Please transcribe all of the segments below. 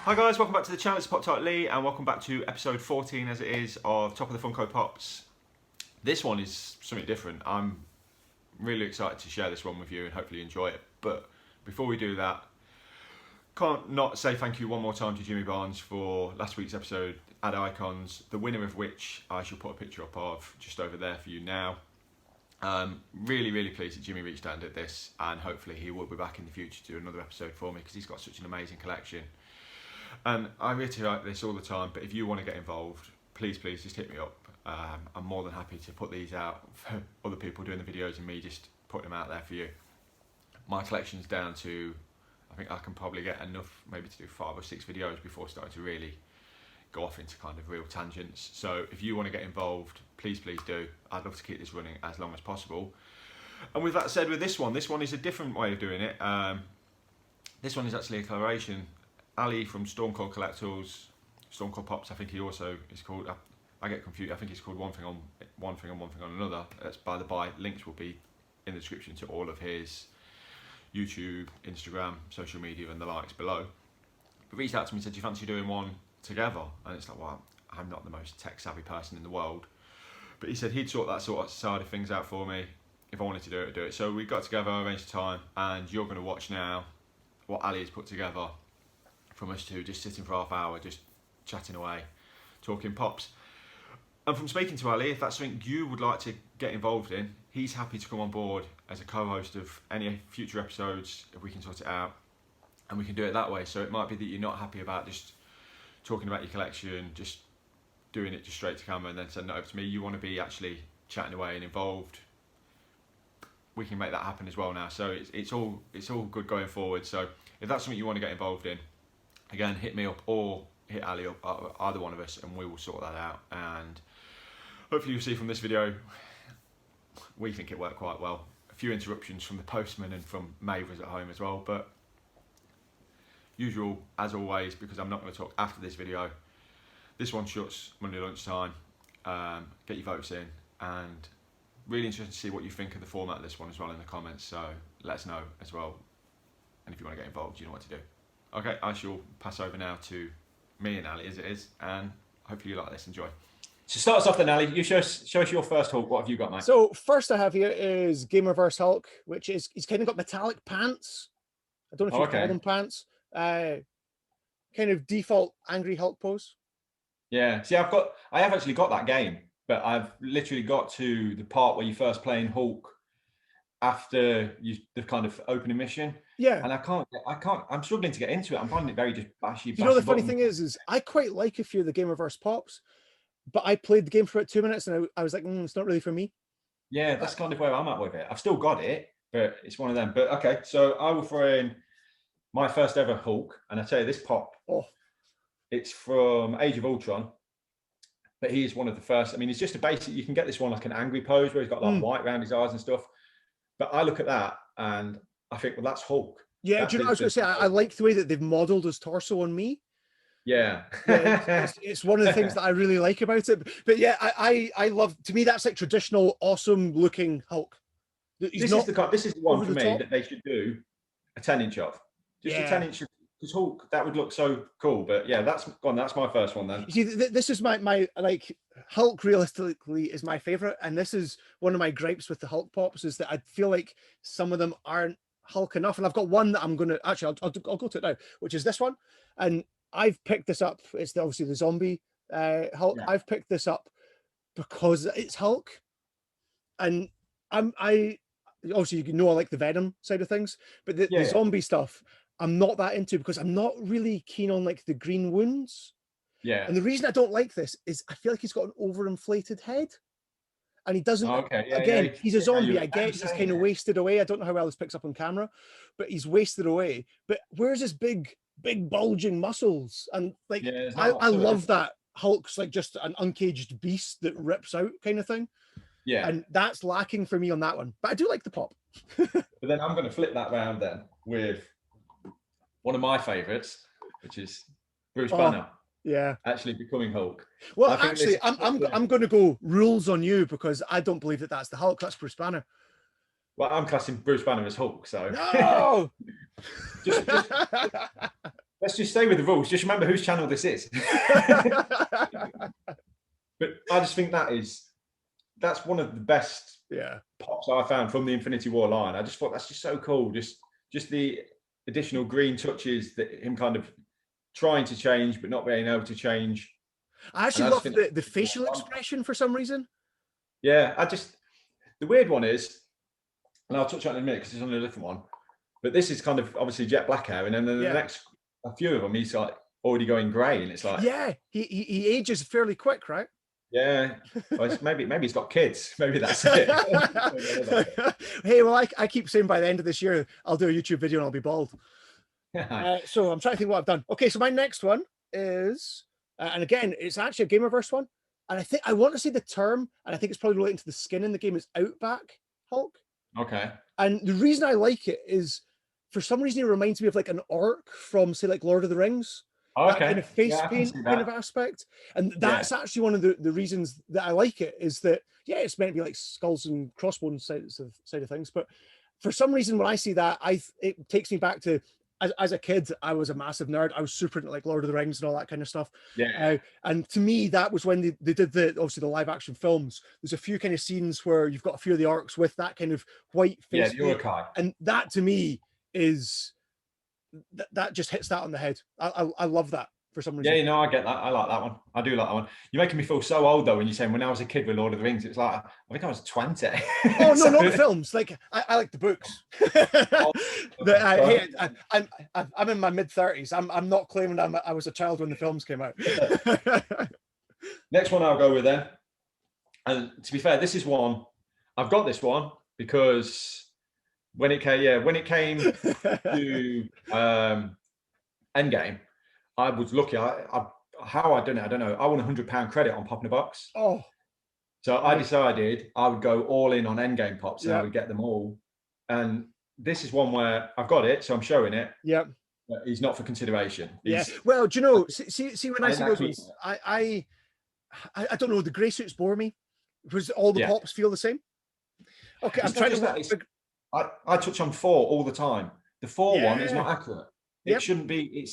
Hi guys, welcome back to the channel. It's Pop Tart Lee, and welcome back to episode 14, as it is, of Top of the Funko Pops. This one is something different. I'm really excited to share this one with you and hopefully enjoy it. But before we do that, can't not say thank you one more time to Jimmy Barnes for last week's episode, Add Icons, the winner of which I shall put a picture up of just over there for you now. Really pleased that Jimmy reached out and did this, and hopefully he will be back in the future to do another episode for me because he's got such an amazing collection. And I reiterate this all the time, but if you want to get involved, please just hit me up. I'm more than happy to put these out for other people doing the videos and me just putting them out there for you. My collection's down to, I think I can probably get enough maybe to do 5 or 6 videos before starting to really go off into kind of real tangents. So if you want to get involved, please do. I'd love to keep this running as long as possible. And with that said, with this one is a different way of doing it. This one is actually a collaboration. Ali from Stormcore Collectibles, Stormcore Pops, I think he also is called. I get confused. I think he's called one thing on another. That's by the by. Links will be in the description to all of his YouTube, Instagram, social media, and the likes below. But reached out to me and said, "Do you fancy doing one together?" And it's like, well, I'm not the most tech savvy person in the world, but he said he'd sort that sort of side of things out for me if I wanted to do it. Do it. So we got together, arranged a time, and you're going to watch now what Ali has put together. From us two just sitting for half hour, just chatting away, talking pops. And from speaking to Ali, if that's something you would like to get involved in, he's happy to come on board as a co-host of any future episodes if we can sort it out, and we can do it that way. So it might be that you're not happy about just talking about your collection, just doing it just straight to camera and then sending it over to me. You want to be actually chatting away and involved. We can make that happen as well now. So it's all good going forward. So if that's something you want to get involved in, again, hit me up or hit Ali up, either one of us, and we will sort that out. And hopefully you'll see from this video, we think it worked quite well. A few interruptions from the postman and from Maeve was at home as well, but usual as always, because I'm not going to talk after this video. This one shuts Monday lunchtime. Get your votes in, and really interested to see what you think of the format of this one as well in the comments. So let us know as well, and if you want to get involved, you know what to do. Okay, I shall pass over now to me and Ali as it is, and hopefully you like this. Enjoy. So start us off then, Ali. You show us your first Hulk. What have you got, mate? So first I have here is Gamerverse Hulk, which is, he's kind of got metallic pants. I don't know if you call them pants. Kind of default angry Hulk pose. Yeah. See, I have actually got that game, but I've literally got to the part where you first playing Hulk after the kind of opening mission. Yeah. And I can't, I'm struggling to get into it. I'm finding it very just bashy. You know, the funny thing is I quite like a few of the Gamerverse Pops, but I played the game for about 2 minutes and I was like, it's not really for me. Yeah, that's kind of where I'm at with it. I've still got it, but it's one of them. But okay, so I will throw in my first ever Hulk, and I tell you, this pop, it's from Age of Ultron, but he is one of the first. I mean, it's just a basic, you can get this one like an angry pose where he's got like white around his eyes and stuff. But I look at that and I think, well, that's Hulk. Yeah, do you know what I was going to say? I like the way that they've modelled his torso on me. Yeah, it's one of the things that I really like about it. But yeah, I love. To me, that's like traditional, awesome looking Hulk. This is the one for me that they should do a 10-inch of. Just a 10-inch, because Hulk, that would look so cool. But yeah, that's my first one then. You see, this is my like Hulk. Realistically, is my favorite, and this is one of my gripes with the Hulk pops is that I feel like some of them aren't Hulk enough. And I've got one that I'm gonna actually I'll go to it now, which is this one, and I've picked this up. It's obviously the zombie Hulk. Yeah. I've picked this up because it's Hulk, and I obviously, you know, I like the Venom side of things, but the zombie stuff I'm not that into because I'm not really keen on like the green wounds. Yeah. And the reason I don't like this is I feel like he's got an overinflated head. And he doesn't, he's a zombie. I get he's kind of wasted away. I don't know how well this picks up on camera, but he's wasted away. But where's his big bulging muscles? And like, I love that Hulk's like just an uncaged beast that rips out kind of thing. Yeah. And that's lacking for me on that one. But I do like the pop. But then I'm going to flip that round then with one of my favorites, which is Bruce Banner. Yeah, actually becoming Hulk. Well, actually, I'm going to go rules on you because I don't believe that that's the Hulk. That's Bruce Banner. Well, I'm classing Bruce Banner as Hulk, so no. just let's just stay with the rules. Just remember whose channel this is. But I just think that's one of the best pops I found from the Infinity War line. I just thought that's just so cool. Just the additional green touches that him kind of trying to change but not being able to change. I actually love the facial expression for some reason. Yeah, the weird one is, and I'll touch on it in a minute because it's on a different one, but this is kind of obviously jet black hair, and then the next a few of them he's like already going grey, and it's like he ages fairly quick, right? Yeah, well, maybe he's got kids. Maybe that's it. Hey, well, I keep saying by the end of this year I'll do a YouTube video and I'll be bald. So I'm trying to think what I've done. Okay, so my next one is, and again, it's actually a Gamerverse one, and I think I want to say the term, and I think it's probably relating to the skin in the game, is Outback Hulk. Okay. And the reason I like it is, for some reason, it reminds me of like an orc from, say, like Lord of the Rings. Oh, okay. That kind of face paint kind of aspect. And that's actually one of the reasons that I like it, is that, it's meant to be like skulls and crossbones side of things. But for some reason, when I see that, it takes me back to, as a kid, I was a massive nerd. I was super into like Lord of the Rings and all that kind of stuff. Yeah. And to me, that was when they did obviously the live action films. There's a few kind of scenes where you've got a few of the orcs with that kind of white face. Yeah, the Urkai. And that to me is, that just hits that on the head. I love that for some reason. Yeah, I get that. I like that one. I do like that one. You're making me feel so old though when you're saying when I was a kid with Lord of the Rings, it's like I think I was 20. Oh no, not the films. Like I like the books. I'm in my mid-30s. I'm not claiming I was a child when the films came out. Next one I'll go with then. And to be fair, this is one I've got this one because when it came to Endgame, I was lucky. How I done it, I don't know. I won £100 credit on popping a box. Oh, so I decided I would go all in on Endgame pops, and I would get them all. And this is one where I've got it, so I'm showing it. Yeah, but he's not for consideration. Well, do you know? See when I see those ones, I don't know. The grey suits bore me because all the pops feel the same. Okay, I'm trying to. I touch on 4 all the time. The 4 one is not accurate. It shouldn't be.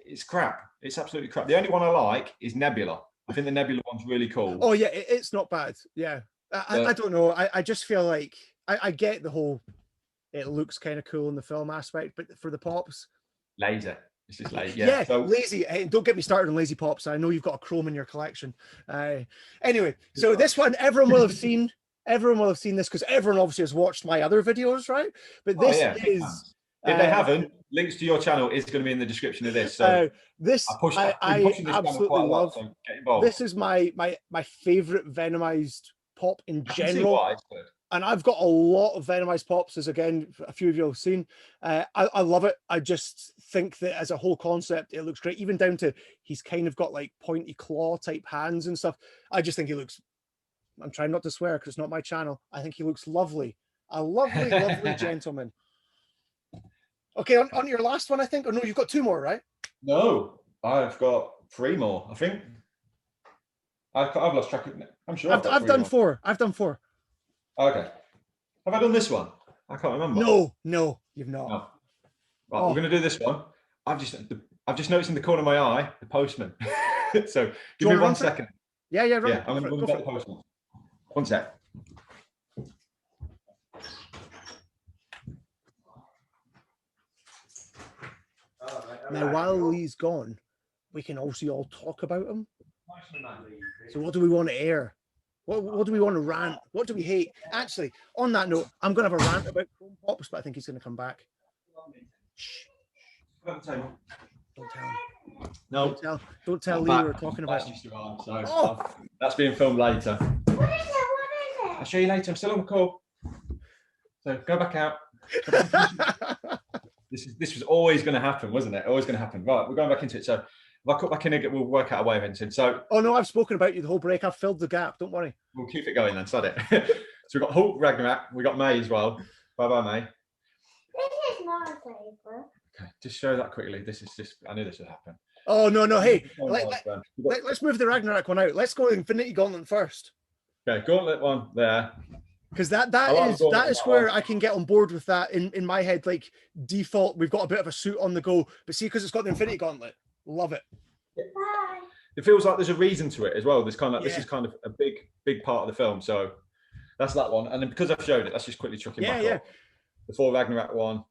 It's crap. It's absolutely crap. The only one I like is Nebula. I think the Nebula one's really cool. Oh yeah, it's not bad. Yeah, I don't know. I just feel like I get the whole. It looks kind of cool in the film aspect, but for the pops, lazy. It's just lazy. Yeah, so, lazy. Hey, don't get me started on lazy pops. I know you've got a chrome in your collection. Anyway, so this one everyone will have seen. Everyone will have seen this because everyone obviously has watched my other videos, right? But this is. If they haven't, links to your channel is going to be in the description of this. So I absolutely love. So get involved. This is my favorite Venomized pop in general. And I've got a lot of Venomized pops, as again a few of you have seen. I love it. I just think that as a whole concept, it looks great. Even down to he's kind of got like pointy claw type hands and stuff. I just think he looks. I'm trying not to swear because it's not my channel. I think he looks lovely. A lovely, lovely gentleman. Okay, on your last one, I think. Or no, you've got 2 more, right? No, I've got 3 more. I think I've lost track of it. I'm sure I've done 4. I've done 4. Okay. Have I done this one? I can't remember. No, you've not. No. Right, we're going to do this one. I've just noticed in the corner of my eye the postman. So give me 1 second. Yeah, right. Yeah, I'm going to go the postman. 1 sec. Now, while Lee's gone, we can also all talk about him. So what do we want to air? What do we want to rant? What do we hate? Actually, on that note, I'm going to have a rant about Chrome Pops, but I think he's going to come back. Shh. Don't tell him. No. Don't tell Lee we're talking about him. That's being filmed later. What is it? I'll show you later. I'm still on the call. So go back out. This was always going to happen, wasn't it? Always going to happen. Right, we're going back into it. So if I cut back in again, we'll work out a way of entering. So. Oh no, I've spoken about you the whole break. I've filled the gap. Don't worry. We'll keep it going then. Sod it. So we've got Hulk, Ragnarok. We got May as well. Bye, May. This is not a paper. Okay, just show that quickly. This is just. I knew this would happen. Oh no! Hey, let's move the Ragnarok one out. Let's go Infinity Gauntlet first. Okay, Gauntlet one there. Because I like the that is that where one. I can get on board with that in my head. Like default, we've got a bit of a suit on the go, but see, because it's got the Infinity Gauntlet, love it. Bye. It feels like there's a reason to it as well. There's kind of like, this Yeah. is kind of a big part of the film. So that's that one. And then because I've showed it, let's just quickly chuck him back up. The Thor Ragnarok one.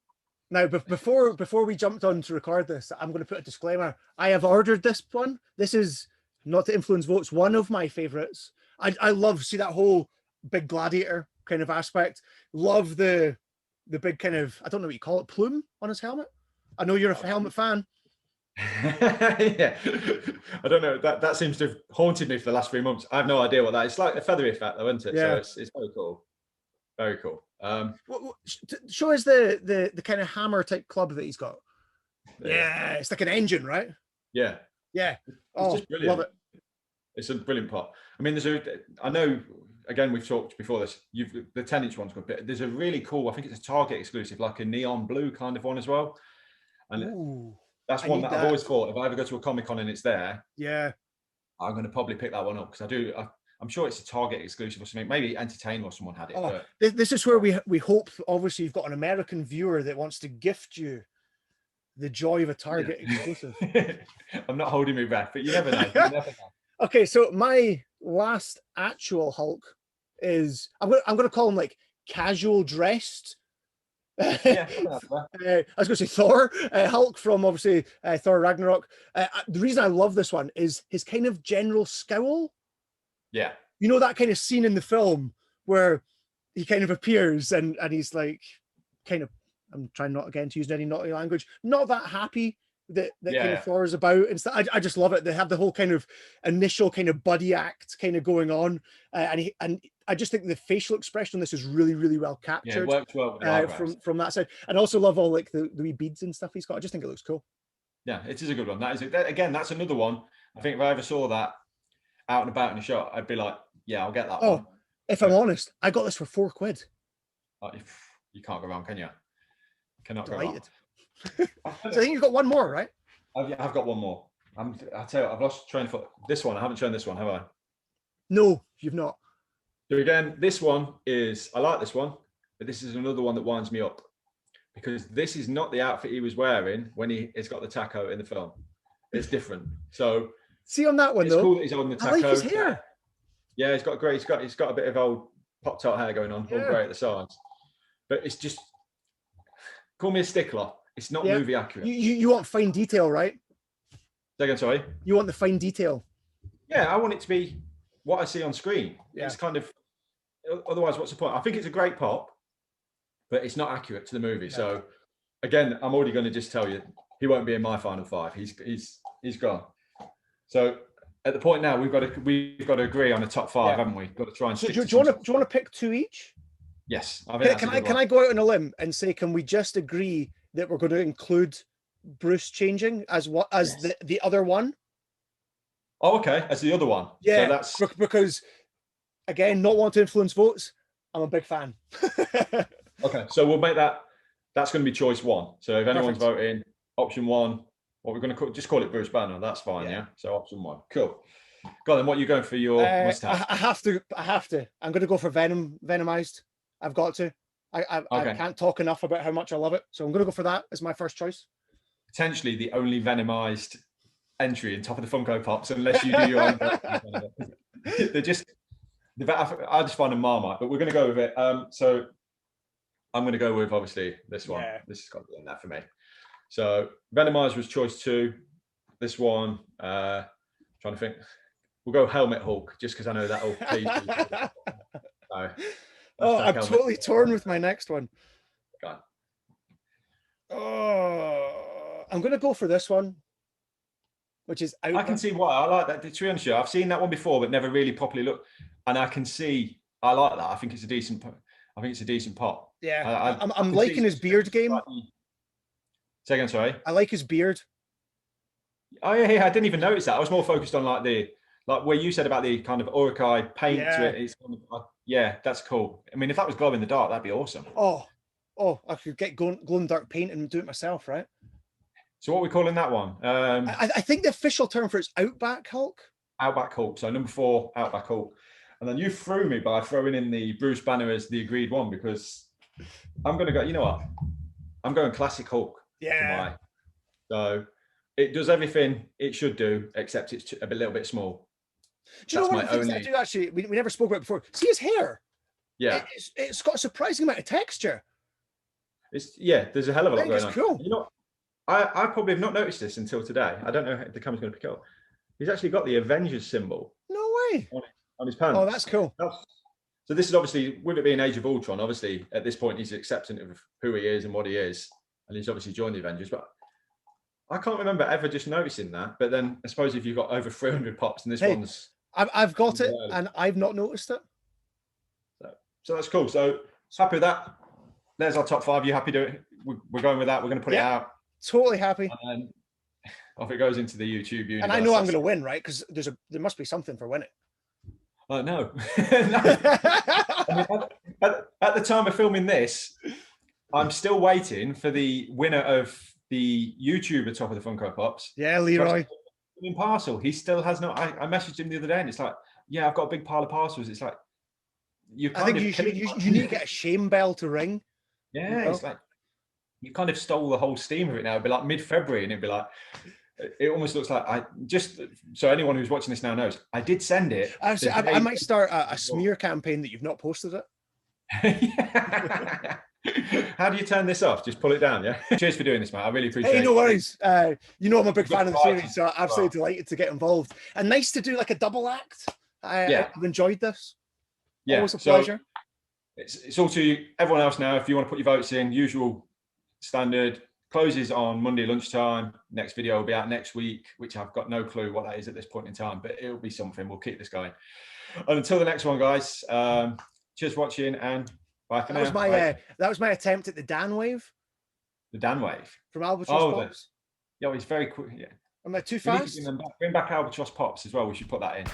Now, before we jumped on to record this, I'm going to put a disclaimer. I have ordered this one. This is not to influence votes. One of my favorites. I love see that whole big gladiator kind of aspect. Love the big kind of, I don't know what you call it, plume on his helmet. I know you're a helmet fan. Yeah, I don't know. That seems to have haunted me for the last 3 months. I have no idea what that is. It's like a feathery effect, though, isn't it? Yeah. So it's very cool. Very cool. Show us the kind of hammer type club that he's got. Yeah, it's like an engine, right? Yeah. Yeah. It's just brilliant. Love it. It's a brilliant pot. I mean, I know, again, we've talked before this, the 10-inch one's got, but there's a really cool, I think it's a Target exclusive, like a neon blue kind of one as well. And Ooh, that's one that I've always thought, if I ever go to a Comic-Con and it's there, yeah, I'm going to probably pick that one up, because I'm sure it's a Target exclusive or something. Maybe Entertainment or someone had it. Oh, but this is where we hope, obviously, you've got an American viewer that wants to gift you the joy of a Target exclusive. I'm not holding my breath, but you never know. You never know. Okay, so my last actual Hulk is I'm gonna call him like casual dressed. Yeah, I was going to say Thor, Hulk from obviously Thor Ragnarok. The reason I love this one is his kind of general scowl. Yeah. You know that kind of scene in the film where he kind of appears and he's like kind of, I'm trying not again to use any naughty language, not that happy that kind of Thor is about. And I just love it. They have the whole kind of initial kind of buddy act kind of going on, and I just think the facial expression on this is really, really well captured. Yeah, it works well with the from that side. And I also love all like the wee beads and stuff he's got. I just think it looks cool. Yeah, it is a good one. Again, that's another one. I think if I ever saw that out and about in a shop, I'd be like, yeah, I'll get that one. If I'm honest, I got this for £4. You can't go wrong, can you? Cannot go Delighted. wrong. So I think you've got one more, right? I've got one more. I'll tell you, I've lost train of thought. This one, I haven't shown this one, have I? No, you've not. So again, this one is, I like this one, but this is another one that winds me up, because this is not the outfit he was wearing when he's got the taco in the film. It's different. So see on that one, it's though, cool that he's on the taco. I like his hair. Yeah, he's got a bit of old pop tart hair going on, all grey at the sides. But it's just, call me a stickler. It's not movie accurate. You want fine detail, right? Say again, sorry. You want the fine detail. Yeah, I want it to be what I see on screen. Yeah. It's kind of, otherwise, what's the point? I think it's a great pop, but it's not accurate to the movie. Yeah. So again, I'm already going to just tell you, he won't be in my final five. He's gone. So at the point now, we've got to agree on a top five, haven't we? Got to try and. So do you want to pick two each? Yes. Can I go out on a limb and say, can we just agree that we're going to include Bruce changing as the other one? Oh, okay. As the other one. Yeah. So that's because, again, not want to influence votes. I'm a big fan. Okay, so we'll make that. That's going to be choice one. So if anyone's voting, option one, what we're going to just call it Bruce Banner. That's fine. Yeah. So option one. Cool. Go on, then. What are you going for your must-have? I have to. I'm going to go for Venomized. I've got to. I can't talk enough about how much I love it. So I'm going to go for that as my first choice. Potentially the only Venomized entry in top of the Funko Pops, unless you do your own. They're just, I just find them Marmite, but we're going to go with it. So I'm going to go with, obviously, this one. Yeah. This has got to be in there for me. So Venomized was choice 2. This one, trying to think. We'll go Helmet Hulk, just because I know that'll please you. So, I'm totally torn with my next one. Go on. Oh, I'm going to go for this one, which is I can see why. I like that. To be honest, I've seen that one before, but never really properly looked. And I can see, I like that. I think it's a decent pop. Yeah, I'm liking his beard game. Say again, sorry. I like his beard. Oh yeah, I didn't even notice that. I was more focused on like where you said about the kind of Urukai paint to it. It's kind of, that's cool. I mean, if that was glow in the dark, that'd be awesome. Oh, I could get glow in the dark paint and do it myself, right? So what are we calling that one? I think the official term for it's Outback Hulk. Outback Hulk. So number 4, Outback Hulk. And then you threw me by throwing in the Bruce Banner as the agreed one, because I'm going to go, you know what? I'm going classic Hulk. Yeah. So it does everything it should do, except it's a little bit small. Do you know one of the things that I do actually, we never spoke about before? See his hair? Yeah. It's got a surprising amount of texture. There's a hell of a lot going on. Cool. You know, I probably have not noticed this until today. I don't know if the camera's going to pick it up. He's actually got the Avengers symbol. No way. On his pants. Oh, that's cool. So this is obviously, with it being Age of Ultron, obviously at this point he's accepting of who he is and what he is, and he's obviously joined the Avengers. But I can't remember ever just noticing that. But then I suppose if you've got over 300 pops, and this one's, I've got it, and I've not noticed it. So that's cool. So happy with that. There's our top 5. You happy to it? We're going with that. We're going to put it out. Totally happy. And then off it goes into the YouTube universe. And I know I'm going to win, right? Because there must be something for winning. Oh no. I mean, at the time of filming this, I'm still waiting for the winner of the YouTuber Top of the Funko Pops. Yeah, Leroy. In parcel. He still has not. I messaged him the other day, and it's like, yeah, I've got a big pile of parcels. It's like, you need to get a shame bell to ring. Yeah, it's like you kind of stole the whole steam of it now. It'd be like mid-February, and it'd be like, it almost looks like so anyone who's watching this now knows I did send it. I might start a smear campaign that you've not posted it. How do you turn this off? Just pull it down, yeah? Cheers for doing this, mate. I really appreciate it. Hey, no worries. You know I'm a big fan of the series, so I'm absolutely delighted to get involved. And nice to do like a double act. I've enjoyed this. Yeah, always a pleasure. It's all to everyone else now. If you want to put your votes in, usual standard. Closes on Monday lunchtime. Next video will be out next week, which I've got no clue what that is at this point in time, but it'll be something. We'll keep this going. And until the next one, guys, cheers for watching, and bye for now. That was my attempt at the Dan wave. The Dan wave? From Albatross Pops. Yeah, it's very quick. Yeah. Am I too fast? Bring back Albatross Pops as well. We should put that in.